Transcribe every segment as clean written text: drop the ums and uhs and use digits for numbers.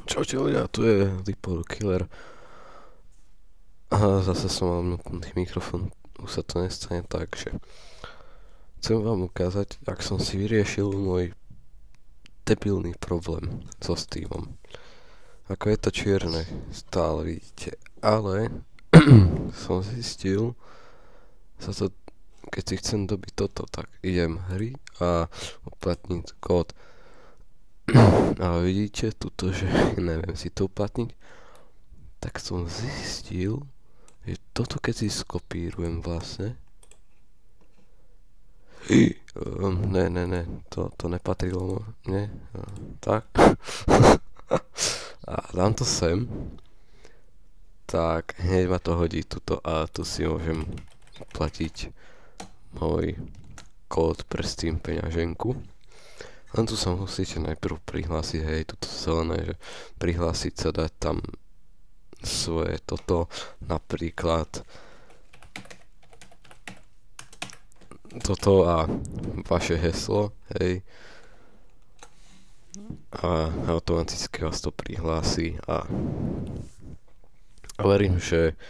Čaute ľudia, tu je Dipol Killer a zase som mal vnúknutý mikrofón, už sa to nestane, takže chcem vám ukázať, ak som si vyriešil môj debilný problém so Steamom. Ako je to čierne, stále vidíte, ale som zistil, keď si chcem dobiť toto, tak idem hry a uplatniť kód. A vidíte tuto, že neviem si to uplatniť, tak som zistil, že toto keď si skopírujem vlastne. Ne, to nepatrilo, ne, tak. A dám to sem, tak hneď ma to hodí tuto a tu si môžem platiť môj kód pre Steam peňaženku. Len tu sa musíte najprv prihlásiť, hej, tuto zelené, že prihlásiť sa, dať tam svoje toto, napríklad toto a vaše heslo, hej, a automaticky vás to prihlási a verím, že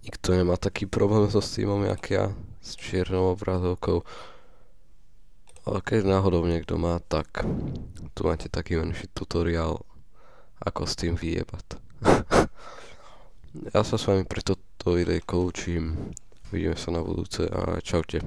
nikto nemá taký problém so Steamom jak ja, s čiernou obrazovkou. Ale keď náhodou niekto má, tak tu máte taký menší tutoriál, ako s tým vyjebať. Ja sa s vami pre toto videjko učím. Vidíme sa na budúce a čaute.